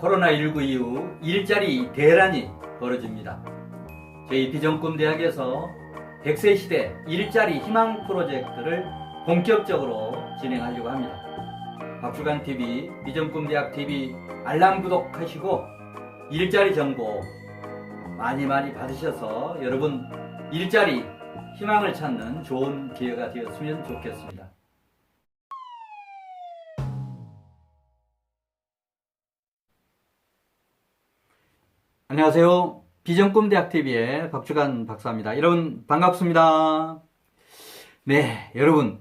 코로나19 이후 일자리 대란이 벌어집니다. 저희 비전꿈대학에서 100세 시대 일자리 희망 프로젝트를 본격적으로 진행하려고 합니다. 박주간TV, 비전꿈대학TV 알람 구독하시고 일자리 정보 많이 받으셔서 여러분 일자리 희망을 찾는 좋은 기회가 되었으면 좋겠습니다. 안녕하세요. 비전꿈대학TV의 박주간 박사입니다. 여러분 반갑습니다. 네, 여러분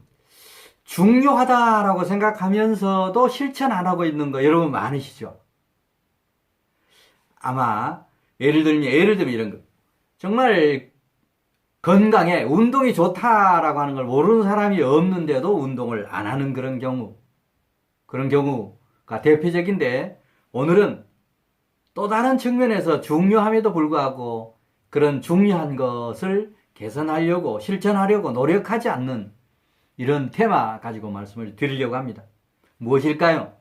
중요하다라고 생각하면서도 실천 안 하고 있는 거 여러분 많으시죠? 아마 예를 들면 이런 거 정말 건강에 운동이 좋다라고 하는 걸 모르는 사람이 없는데도 운동을 안 하는 그런 경우가 대표적인데, 오늘은 또 다른 측면에서 중요함에도 불구하고 그런 중요한 것을 개선하려고 실천하려고 노력하지 않는 이런 테마 가지고 말씀을 드리려고 합니다. 무엇일까요?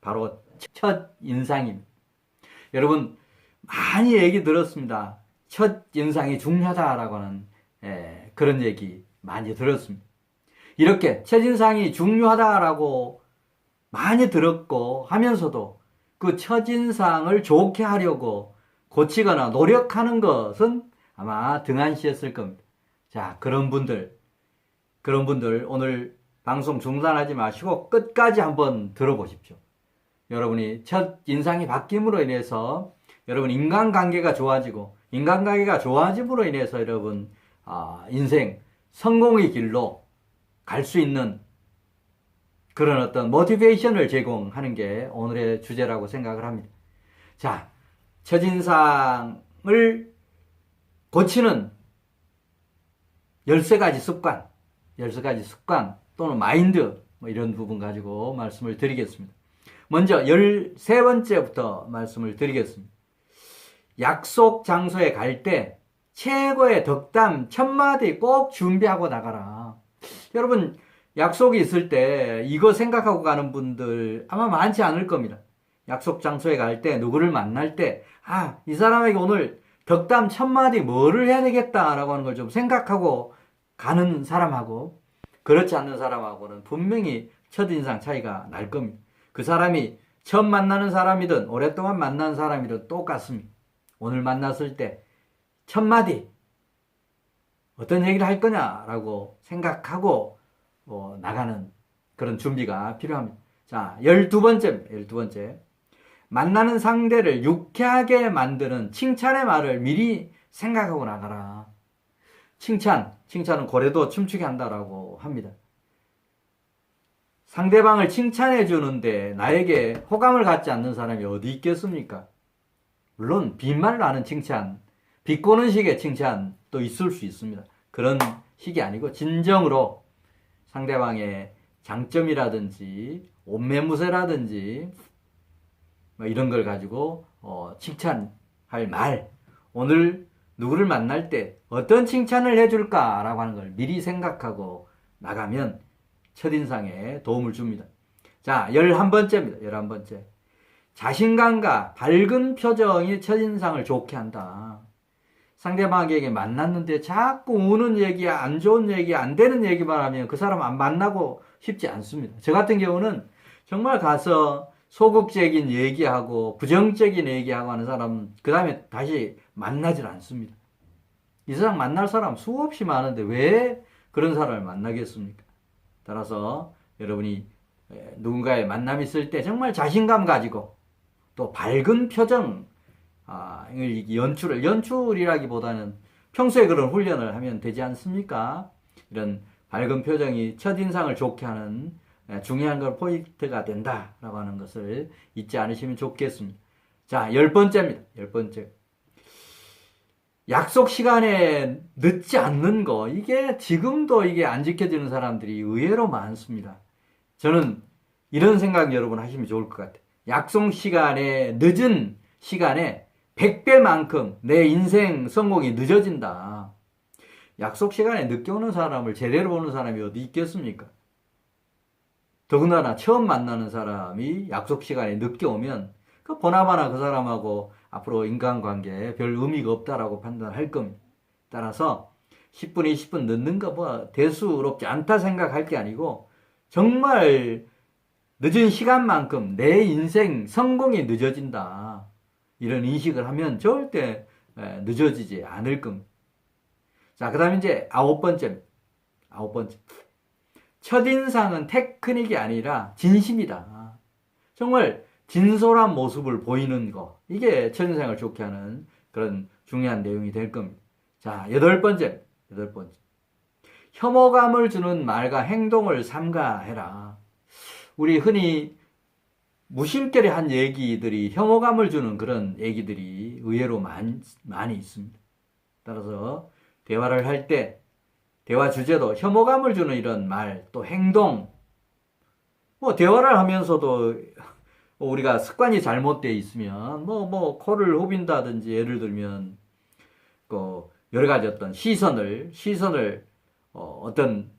바로 첫 인상입니다. 여러분 많이 얘기 들었습니다. 첫 인상이 중요하다라고 하는 그런 얘기 많이 들었습니다. 이렇게 첫 인상이 중요하다라고 많이 들었고 하면서도 그 첫인상을 좋게 하려고 고치거나 노력하는 것은 아마 등한시했을 겁니다. 자, 그런 분들 오늘 방송 중단하지 마시고 끝까지 한번 들어보십시오. 여러분이 첫인상이 바뀜으로 인해서 여러분 인간관계가 좋아지고, 인간관계가 좋아짐으로 인해서 여러분 인생 성공의 길로 갈 수 있는 그런 어떤 모티베이션을 제공하는 게 오늘의 주제라고 생각을 합니다. 자, 첫인상을 고치는 13가지 습관 또는 마인드 이런 부분 가지고 말씀을 드리겠습니다. 먼저 13번째부터 말씀을 드리겠습니다. 약속 장소에 갈 때 최고의 덕담 1000마디 꼭 준비하고 나가라. 여러분 약속이 있을 때 이거 생각하고 가는 분들 아마 많지 않을 겁니다. 약속 장소에 갈 때, 누구를 만날 때, 이 사람에게 오늘 덕담 1000마디 뭐를 해야 되겠다라고 하는 걸 좀 생각하고 가는 사람하고 그렇지 않는 사람하고는 분명히 첫인상 차이가 날 겁니다. 그 사람이 처음 만나는 사람이든 오랫동안 만난 사람이든 똑같습니다. 오늘 만났을 때 1000마디 어떤 얘기를 할 거냐라고 생각하고 나가는 그런 준비가 필요합니다. 자, 12번째. 만나는 상대를 유쾌하게 만드는 칭찬의 말을 미리 생각하고 나가라. 칭찬은 고래도 춤추게 한다라고 합니다. 상대방을 칭찬해 주는데 나에게 호감을 갖지 않는 사람이 어디 있겠습니까? 물론 빈말로 하는 칭찬, 비꼬는 식의 칭찬도 있을 수 있습니다. 그런 식이 아니고 진정으로 상대방의 장점이라든지 옷매무새라든지 이런 걸 가지고 칭찬할 말, 오늘 누구를 만날 때 어떤 칭찬을 해줄까라고 하는 걸 미리 생각하고 나가면 첫인상에 도움을 줍니다. 자, 11번째입니다. 11번째. 자신감과 밝은 표정이 첫인상을 좋게 한다. 상대방에게 만났는데 자꾸 우는 얘기, 안 좋은 얘기, 안 되는 얘기만 하면 그 사람 안 만나고 싶지 않습니다. 저 같은 경우는 정말 가서 소극적인 얘기하고 부정적인 얘기하고 하는 사람은 그 다음에 다시 만나질 않습니다. 이 세상 만날 사람 수없이 많은데 왜 그런 사람을 만나겠습니까? 따라서 여러분이 누군가의 만남이 있을 때 정말 자신감 가지고 또 밝은 표정, 연출이라기보다는 평소에 그런 훈련을 하면 되지 않습니까? 이런 밝은 표정이 첫인상을 좋게 하는 중요한 걸 포인트가 된다라고 하는 것을 잊지 않으시면 좋겠습니다. 자, 10번째입니다. 10번째. 약속 시간에 늦지 않는 거, 이게 지금도 이게 안 지켜지는 사람들이 의외로 많습니다. 저는 이런 생각 여러분 하시면 좋을 것 같아요. 약속 시간에 늦은 시간에 100배만큼 내 인생 성공이 늦어진다. 약속 시간에 늦게 오는 사람을 제대로 보는 사람이 어디 있겠습니까? 더군다나 처음 만나는 사람이 약속 시간에 늦게 오면 그 보나마나 그 사람하고 앞으로 인간관계에 별 의미가 없다라고 판단할 겁니다. 따라서 10분, 20분 늦는 거 뭐 대수롭지 않다 생각할 게 아니고 정말 늦은 시간만큼 내 인생 성공이 늦어진다. 이런 인식을 하면 절대 늦어지지 않을 겁니다. 자, 그 다음에 이제 아홉 번째. 첫인상은 테크닉이 아니라 진심이다. 정말 진솔한 모습을 보이는 거. 이게 첫인상을 좋게 하는 그런 중요한 내용이 될 겁니다. 자, 여덟 번째. 혐오감을 주는 말과 행동을 삼가해라. 우리 흔히 무심결에 한 얘기들이 혐오감을 주는 그런 얘기들이 의외로 많이 있습니다. 따라서 대화를 할 때 대화 주제도 혐오감을 주는 이런 말, 또 행동, 뭐 대화를 하면서도 우리가 습관이 잘못되어 있으면 코를 후빈다든지 예를 들면 여러 가지 어떤 시선을 어떤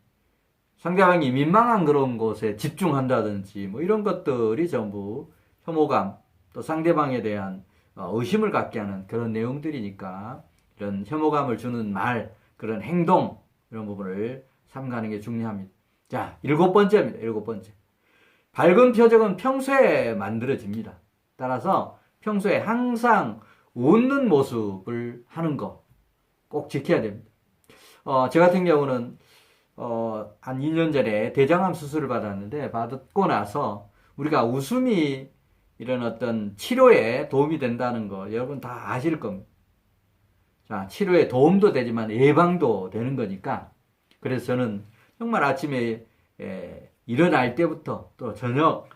상대방이 민망한 그런 곳에 집중한다든지 뭐 이런 것들이 전부 혐오감 또 상대방에 대한 의심을 갖게 하는 그런 내용들이니까 이런 혐오감을 주는 말, 그런 행동 이런 부분을 삼가는 게 중요합니다. 자, 일곱 번째입니다. 밝은 표정은 평소에 만들어집니다. 따라서 평소에 항상 웃는 모습을 하는 거 꼭 지켜야 됩니다. 저 같은 경우는 한 2년 전에 대장암 수술을 받고 나서 우리가 웃음이 이런 어떤 치료에 도움이 된다는 거 여러분 다 아실 겁니다. 자, 치료에 도움도 되지만 예방도 되는 거니까 그래서 저는 정말 아침에 일어날 때부터 또 저녁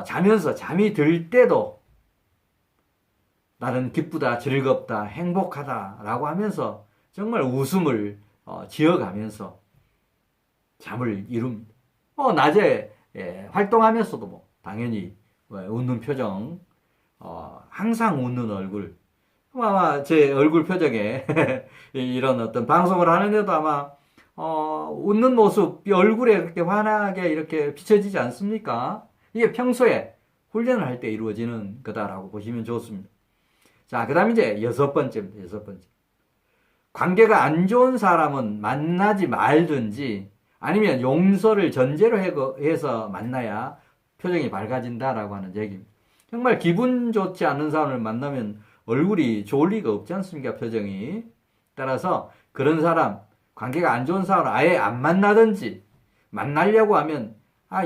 자면서 잠이 들 때도 나는 기쁘다, 즐겁다, 행복하다라고 하면서 정말 웃음을 지어가면서 잠을 이룹니다. 낮에 활동하면서도 뭐 당연히 웃는 표정, 항상 웃는 얼굴. 아마 제 얼굴 표정에 이런 어떤 방송을 하는데도 아마 웃는 모습, 얼굴에 그렇게 환하게 이렇게 비춰지지 않습니까? 이게 평소에 훈련을 할 때 이루어지는 거다라고 보시면 좋습니다. 자, 그 다음에 이제 여섯 번째. 관계가 안 좋은 사람은 만나지 말든지 아니면 용서를 전제로 해서 만나야 표정이 밝아진다라고 하는 얘기입니다. 정말 기분 좋지 않은 사람을 만나면 얼굴이 좋을 리가 없지 않습니까? 표정이. 따라서 그런 사람, 관계가 안 좋은 사람을 아예 안 만나든지 만나려고 하면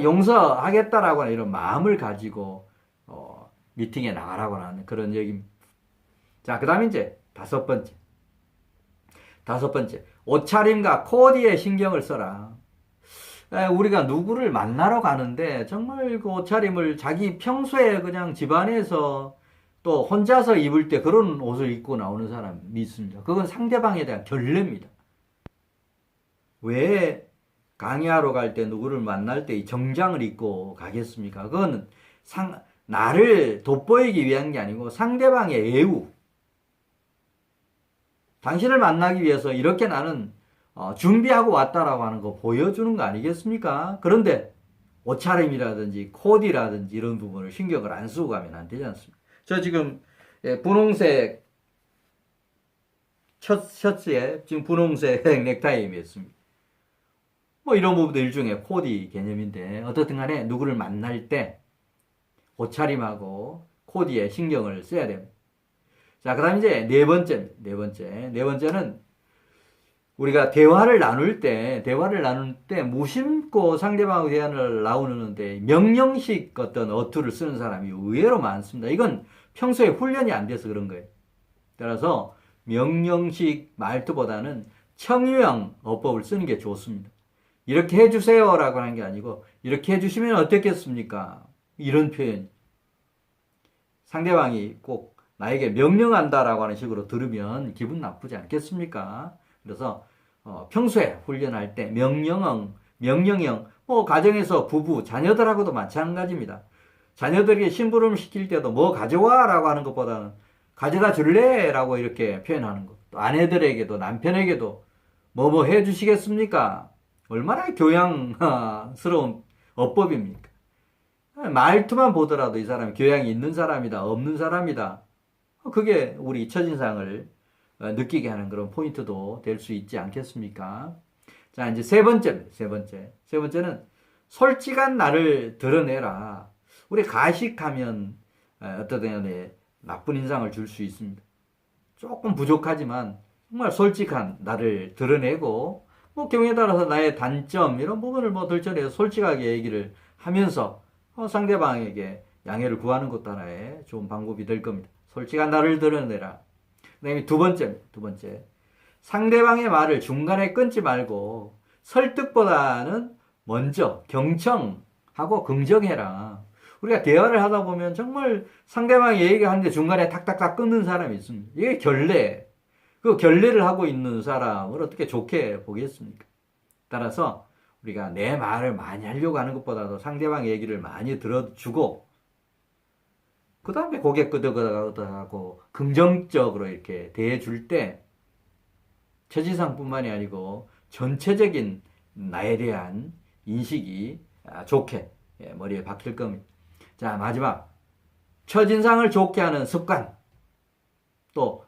용서하겠다라고 하는 이런 마음을 가지고 미팅에 나가라고 하는 그런 얘기입니다. 자, 그 다음에 이제 다섯 번째. 옷차림과 코디에 신경을 써라. 우리가 누구를 만나러 가는데 정말 그 옷차림을 자기 평소에 그냥 집안에서 또 혼자서 입을 때 그런 옷을 입고 나오는 사람이 있습니다. 그건 상대방에 대한 결례입니다. 왜 강의하러 갈 때 누구를 만날 때 이 정장을 입고 가겠습니까? 그건 나를 돋보이기 위한 게 아니고 상대방의 예우. 당신을 만나기 위해서 이렇게 나는 준비하고 왔다라고 하는 거 보여주는 거 아니겠습니까? 그런데 옷차림이라든지 코디라든지 이런 부분을 신경을 안 쓰고 가면 안 되지 않습니까? 저 지금 분홍색 셔츠에 지금 분홍색 넥타이 맸습니다. 뭐 이런 부분도 일종의 코디 개념인데 어떻든 간에 누구를 만날 때 옷차림하고 코디에 신경을 써야 됩니다. 자, 그 다음에 이제 네 번째는 우리가 대화를 나눌 때 무심코 상대방의 대화를 나누는데 명령식 어떤 어투를 쓰는 사람이 의외로 많습니다. 이건 평소에 훈련이 안 돼서 그런 거예요. 따라서 명령식 말투보다는 청유형 어법을 쓰는 게 좋습니다. 이렇게 해주세요라고 하는 게 아니고 이렇게 해주시면 어떻겠습니까? 이런 표현. 상대방이 꼭 나에게 명령한다라고 하는 식으로 들으면 기분 나쁘지 않겠습니까? 그래서 평소에 훈련할 때 명령형, 가정에서 부부, 자녀들하고도 마찬가지입니다. 자녀들에게 심부름을 시킬 때도 뭐 가져와라고 하는 것보다는 가져다 줄래라고 이렇게 표현하는 것. 또 아내들에게도 남편에게도 뭐 해주시겠습니까? 얼마나 교양스러운 어법입니까? 말투만 보더라도 이 사람이 교양이 있는 사람이다, 없는 사람이다. 그게 우리 첫인상을 느끼게 하는 그런 포인트도 될 수 있지 않겠습니까? 자, 이제 세 번째는 솔직한 나를 드러내라. 우리 가식하면 어떤 때는 나쁜 인상을 줄 수 있습니다. 조금 부족하지만 정말 솔직한 나를 드러내고 경우에 따라서 나의 단점 이런 부분을 들춰내서 솔직하게 얘기를 하면서 상대방에게 양해를 구하는 것도 하나의 좋은 방법이 될 겁니다. 솔직한 나를 드러내라. 그다음에 두 번째. 상대방의 말을 중간에 끊지 말고 설득보다는 먼저 경청하고 긍정해라. 우리가 대화를 하다 보면 정말 상대방이 얘기하는데 중간에 탁탁탁 끊는 사람이 있습니다. 이게 결례. 그 결례를 하고 있는 사람을 어떻게 좋게 보겠습니까? 따라서 우리가 내 말을 많이 하려고 하는 것보다도 상대방 얘기를 많이 들어주고 그 다음에 고개 끄덕끄덕하고 긍정적으로 이렇게 대해줄 때 첫인상뿐만이 아니고 전체적인 나에 대한 인식이 좋게 머리에 박힐 겁니다. 자, 마지막. 첫인상을 좋게 하는 습관. 또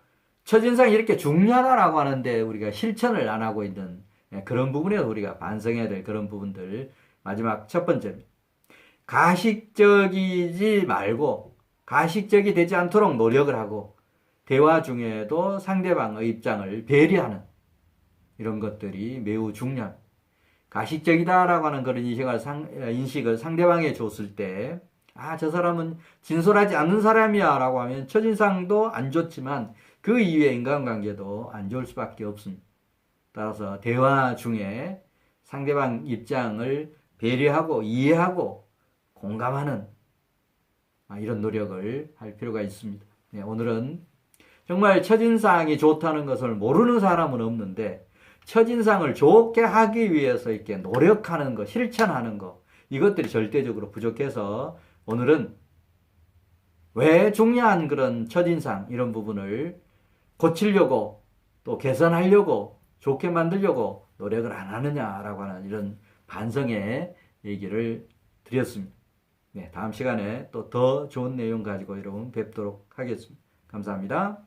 첫인상이 이렇게 중요하다라고 하는데 우리가 실천을 안 하고 있는 그런 부분에서 우리가 반성해야 될 그런 부분들. 마지막 첫 번째입니다. 가식적이지 말고 가식적이 되지 않도록 노력을 하고 대화 중에도 상대방의 입장을 배려하는 이런 것들이 매우 중요합니다. 가식적이다라고 하는 그런 인식을 상대방에 줬을 때 저 사람은 진솔하지 않는 사람이야 라고 하면 첫인상도 안 좋지만 그 이후의 인간관계도 안 좋을 수밖에 없습니다. 따라서 대화 중에 상대방 입장을 배려하고 이해하고 공감하는 이런 노력을 할 필요가 있습니다. 네, 오늘은 정말 첫인상이 좋다는 것을 모르는 사람은 없는데 첫인상을 좋게 하기 위해서 이렇게 노력하는 것, 실천하는 것 이것들이 절대적으로 부족해서 오늘은 왜 중요한 그런 첫인상 이런 부분을 고치려고 또 개선하려고 좋게 만들려고 노력을 안 하느냐라고 하는 이런 반성의 얘기를 드렸습니다. 네, 다음 시간에 또 더 좋은 내용 가지고 여러분 뵙도록 하겠습니다. 감사합니다.